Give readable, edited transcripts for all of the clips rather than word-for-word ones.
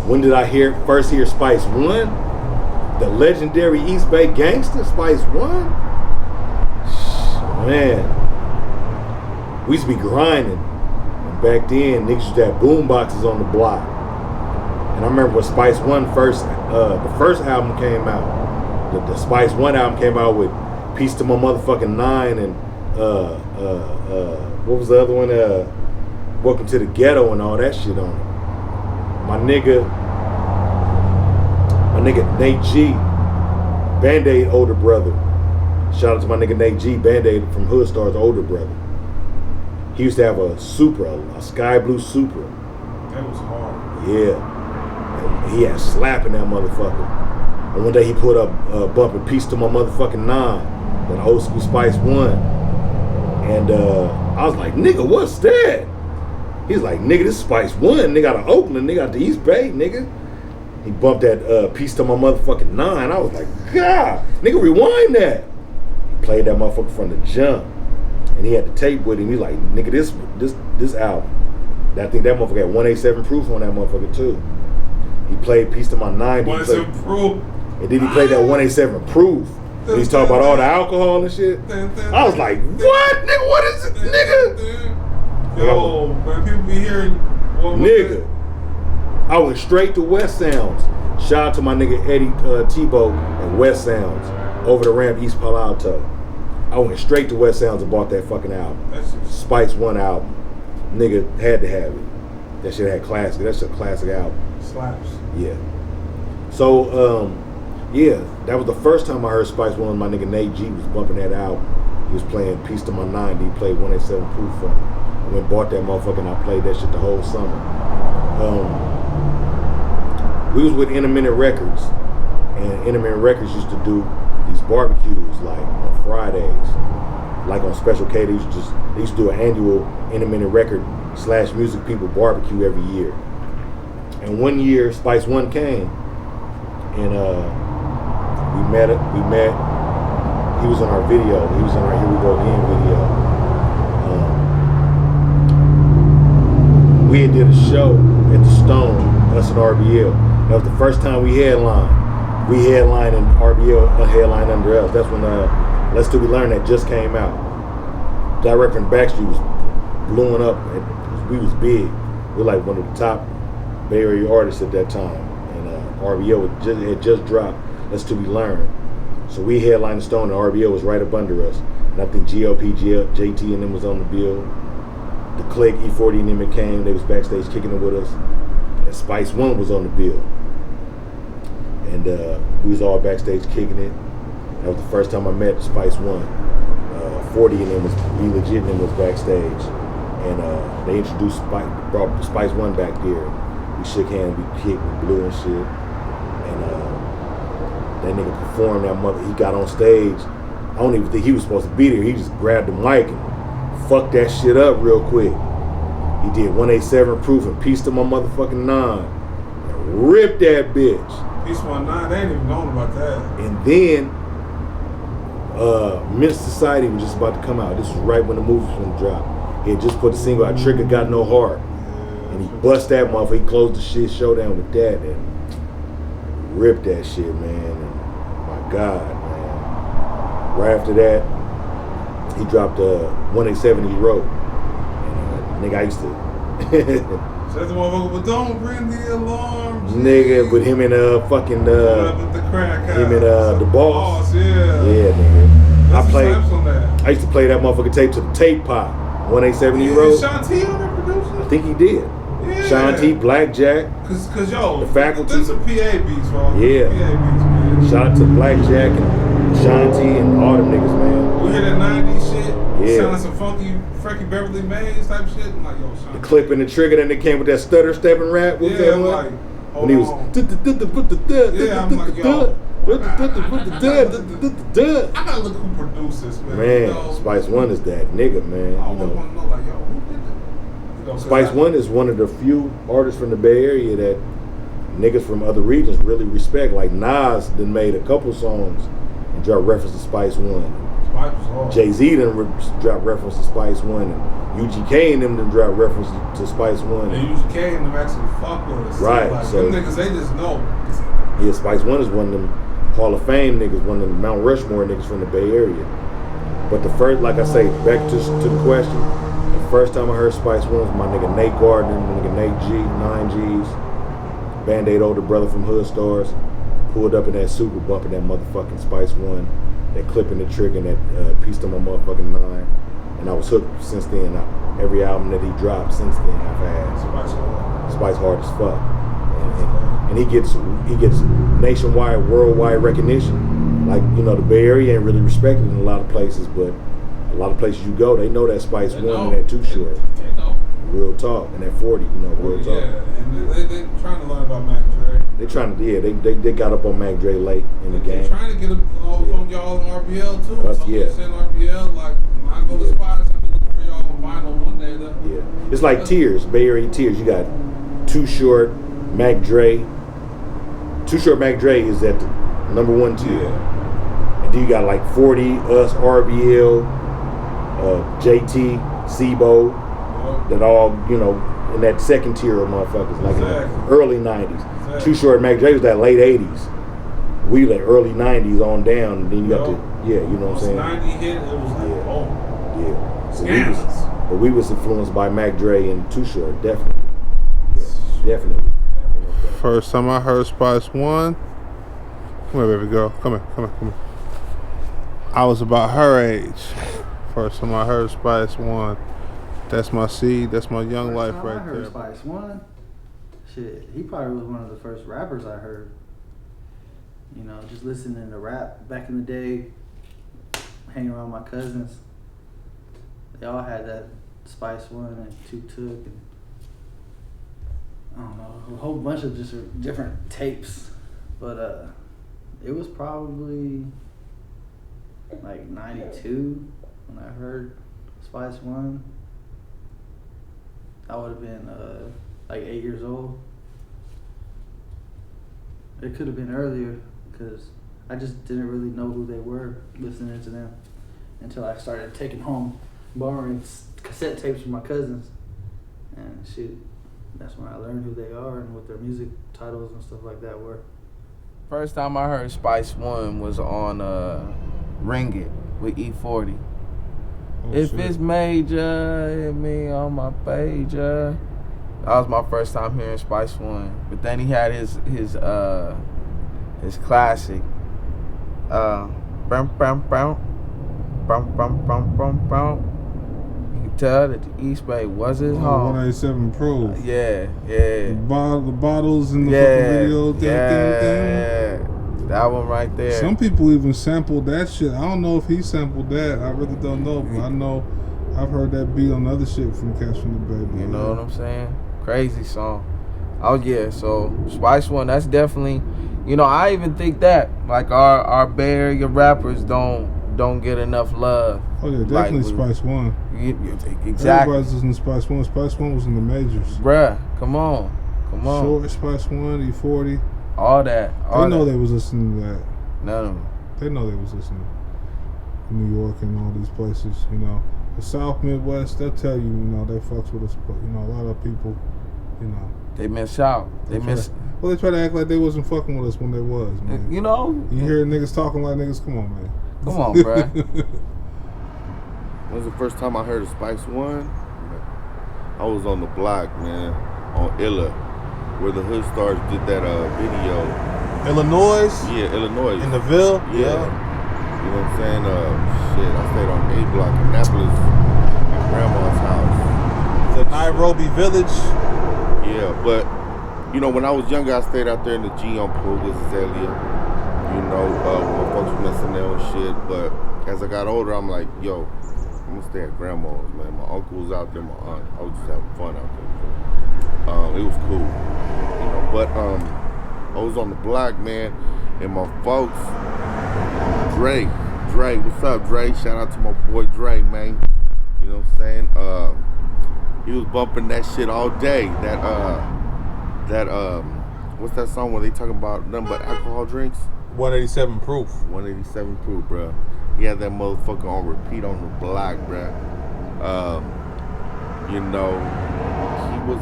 When did I first hear Spice One? The legendary East Bay Gangster, Spice One? Man. We used to be grinding. And back then, niggas used to have boom boxes on the block. And I remember when Spice One the first album came out. The Spice One album came out with Peace to My Motherfucking Nine and what was the other one? Welcome to the Ghetto and all that shit on it. My nigga Nate G, Band-Aid older brother. Shout out to my nigga Nate G, Band-Aid from Hood Star's older brother. He used to have a Supra, a sky blue Supra. That was hard. Yeah. And he had slapping that motherfucker. And one day he put up bumping Peace to My Motherfucking Nine, that old school Spice One. And I was like, nigga, what's that? He's like, nigga, this is Spice One, nigga out of Oakland, nigga out the East Bay, nigga. He bumped that Peace to My Motherfucking Nine. I was like, God, nigga, rewind that. He played that motherfucker from the jump. And he had the tape with him. He's like, nigga, this album. I think that motherfucker had 187 proof on that motherfucker too. He played Peace to My 90. 187 proof. And then he played that 187 proof. And he's talking about all the alcohol and shit. I was like, what? Nigga, what is it? Nigga. Yo, man, people be hearing. Nigga. I went straight to West Sounds. Shout out to my nigga Eddie Tebow at West Sounds. Over the ramp, East Palo Alto. I went straight to West Sounds and bought that fucking album. Spice One album. Nigga had to have it. That shit had classic. That's a classic album. Slaps. Yeah. So, yeah, that was the first time I heard Spice One. My nigga Nate G was bumping that album. He was playing Peace to My 90. He played 187 proof for me. I went and bought that motherfucker and I played that shit the whole summer. We was with Intermittent Records, and Intermittent Records used to do these barbecues like on Fridays, like on special occasions. They used to do an annual Intermittent Record / Music People barbecue every year. And one year Spice One came, and we met. He was in our video. He was in our Here We Go Again video. We had did a show at the Stone, us and RBL. That was the first time we headlined. We headlined and RBL headlined under us. That's when Let's Do We Learn that just came out. Direct from Backstreet was blowing up. We was big. We were like one of the top Bay Area artists at that time. And RBL had just dropped Let's Do We Learn. So we headlined the Stone and RBL was right up under us. And I think GLP, JT and them was on the bill. The Click, E40 and them came. They was backstage kicking it with us. And Spice One was on the bill. And we was all backstage kicking it. That was the first time I met Spice One. 40 and them was Be Legit and them was backstage. And they introduced brought Spice One back there. We shook hands, we kicked, we blew and shit. And that nigga performed that mother. He got on stage. I don't even think he was supposed to be there. He just grabbed the mic and fucked that shit up real quick. He did 187 proof and Peace to My Motherfucking Nine. And ripped that bitch. Peace to My Nine, they ain't even known about that. And then Men's Society was just about to come out. This was right when the movie was gonna drop. He had just put the single out, Trigger Got No Heart. And he bust that motherfucker. He closed the shit showdown with that and ripped that shit, man. And my God, man. Right after that, he dropped 187 he wrote. And nigga, I used to. That's the motherfucker, but don't bring the alarms. Nigga, with him and fucking the crack him and the boss. Yeah. Yeah, nigga. I used to play that motherfucking tape to the tape pop. 187 he wrote. Sean T on that producer? I think he did. Yeah. Sean T, Blackjack. Cause yo, the Faculty. That's a PA beats, bro. Yeah. PA beats, man. Shout out to Blackjack and Sean T and all them niggas, man. We hear that 90s shit. Yeah. Sound like some funky Frankie Beverly Mays type shit. I'm like, yo, Sean. The clip and the trigger, then they came with that stutter stepping rap. What was that one? Like, when he was. Yeah, I'm like, yo. I gotta look who produced this, man. Man, Spice One is that nigga, man. I always want to know, like, yo, who did that? You know, Spice One is one of the few artists from the Bay Area that niggas from other regions really respect. Like Nas done made a couple songs and dropped reference to Spice One. Spice was hard. Jay-Z done dropped reference to Spice One, and UGK and them done dropped reference to Spice One. And UGK and them actually fuck with us. Right. Like, So them niggas, they just know. yeah, Spice One is one of them Hall of Fame niggas, one of them Mount Rushmore niggas from the Bay Area. But the first, like I say, back to the question, the first time I heard Spice One was my nigga Nate Gardner, my nigga Nate G, 9Gs, Band-Aid older brother from Hood Stars, pulled up in that Super bumping that motherfucking Spice One, that clipping the trigger and that piece to my motherfucking 9. And I was hooked since then. Every album that he dropped since then I've had. Spice hard as fuck. And he gets nationwide, worldwide recognition. Like, you know, the Bay Area ain't really respected in a lot of places, but a lot of places you go, they know that Spice One and that Too Short. They know. Real talk. And that 40, you know, real talk. Yeah, and they trying to learn about Mac Dre. They trying to, yeah, they got up on Mac Dre late in the game. They trying to get up on y'all on RBL too. Us, yeah. Saying RBL, like, when I go to spots, I'll be looking for y'all on vinyl one day though. Yeah. It's like tiers, Bay Area tiers. You got Too Short, Mac Dre. Too Short, Mac Dre is at the number 1 tier. Yeah. And then you got like 40, us, RBL, JT, Sebo, that all, you know, in that second tier of motherfuckers, like in the early 90s. Exactly. Too Short, Mac Dre was that late 80s. We like early 90s on down, and then you got you know what I'm saying? 90 hit, it was like, Yeah. So we was influenced by Mac Dre and Too Short, definitely. Yeah, definitely. First time I heard Spice One. Come here, baby girl. Come here. I was about her age. First time I heard Spice One. That's my seed. That's my young life right I heard there. Spice One. Shit, he probably was one of the first rappers I heard. You know, just listening to rap back in the day, hanging around my cousins. They all had that Spice One and Two Took and I don't know, a whole bunch of just different tapes. But it was probably like 92 when I heard Spice One. I would have been like 8 years old. It could have been earlier because I just didn't really know who they were listening to them until I started taking home, borrowing cassette tapes from my cousins. And shoot, that's when I learned who they are and what their music titles and stuff like that were. First time I heard Spice One was on Ring It with E40. If it's major, hit me on my pager. That was my first time hearing Spice One. But then he had his classic. Bum bum bum bum bum bum bum bum. You can tell that the East Bay was his home. 187 Proof. Yeah. The bottles in the fucking video. Yeah. That one right there. Some people even sampled that shit. I don't know if he sampled that. I really don't know. But I know I've heard that beat on other shit from Cash from the Bay. You know what I'm saying? Crazy song. Oh yeah, so Spice One, that's definitely, you know, I even think that like our Bay Area rappers don't get enough love. Oh yeah, definitely like, Spice One. Exactly. Everybody's listening to Spice One. Spice One was in the majors. Bruh, come on. Short, Spice One, E40. All that. They know they was listening to that. None of them. They know they was listening to New York and all these places, you know. The South, Midwest, they'll tell you, you know, they fucks with us, but, you know, a lot of people, you know. They miss out. They try to act like they wasn't fucking with us when they was, man. You know? You hear niggas talking like niggas, come on, man. Come on, bruh. When was the first time I heard of Spice One? I was on the block, man, on Illa, where the Hood Stars did that video. Illinois? Yeah, Illinois. In the Ville? Yeah. You know what I'm saying? Shit, I stayed on A block, Annapolis, at Grandma's house. The Nairobi Village? Yeah, but, you know, when I was younger, I stayed out there in the G on Prugas, Azalea. You know, with my folks from SNL and shit. But as I got older, I'm like, yo, I'm gonna stay at Grandma's, man. My uncle was out there, my aunt. I was just having fun out there. It was cool, you know. But I was on the block, man, and my folks, Dre, what's up, Dre? Shout out to my boy Dre, man. You know what I'm saying? He was bumping that shit all day. What's that song where they talking about nothing but alcohol drinks? 187 Proof. 187 Proof, bro. He had that motherfucker on repeat on the block, bruh. You know, he was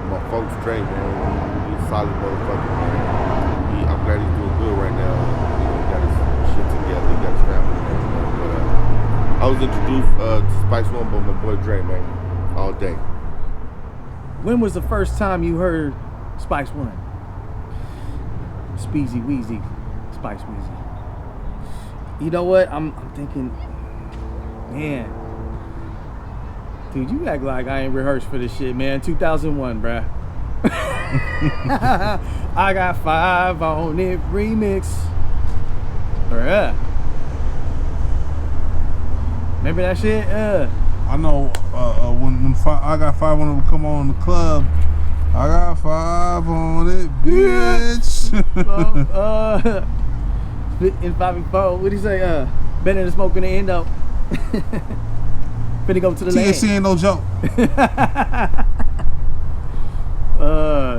my folks Dre, man. He's a solid motherfucker, man. I'm glad he's doing good right now. You know, he got his shit together. He got his family and everything. But I was introduced to Spice One by my boy Dre, man, all day. When was the first time you heard Spice One? Speezy Weezy, Spice Weezy. You know what? I'm thinking, man. Dude, you act like I ain't rehearsed for this shit, man. 2001, bruh. I got 5 on it remix. Bruh. Remember that shit? I know when I got 5 on it would come on in the club. I got 5 on it, bitch. In 5 and 4, what'd he say? Better than smoking the end up. Finna go to the land. TSC ain't no joke.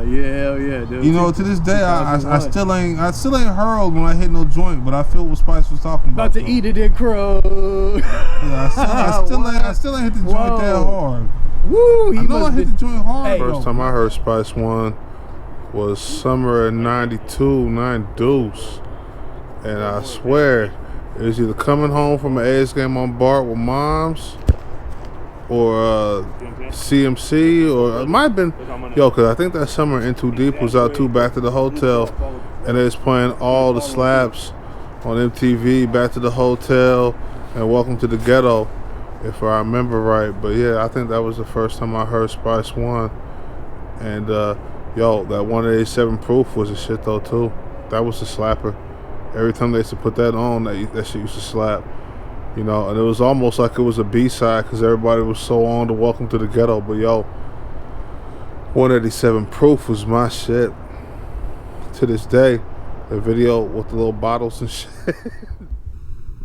Yeah, hell yeah, dude. You know, to this day, I still ain't hurled when I hit no joint, but I feel what Spice was talking about. About to eat it in crow. Yeah, I still ain't hit the joint that hard. Woo! I know I hit the joint hard. Hey. Though. First time I heard Spice One was summer of '92, 9 Deuce, and I swear it was either coming home from an A's game on BART with moms, or CMC, or it might have been cause I think that summer In Too Deep was out too. Back to the Hotel, and they was playing all the slaps on MTV. Back to the Hotel and Welcome to the Ghetto, if I remember right. But yeah, I think that was the first time I heard Spice One. And that 187 Proof was a shit though too. That was a slapper. Every time they used to put that on, that shit used to slap. You know, and it was almost like it was a B-side because everybody was so on to Welcome to the Ghetto. But 187 Proof was my shit. To this day, the video with the little bottles and shit.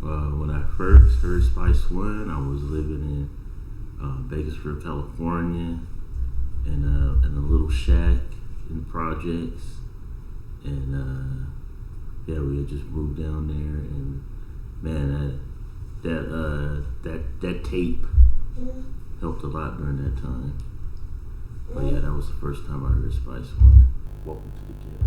When I first heard Spice One, I was living in Bakersfield, California, in a little shack in the projects, and we had just moved down there, and man, that tape helped a lot during that time. But yeah, that was the first time I heard Spice One. Welcome to the Ghetto.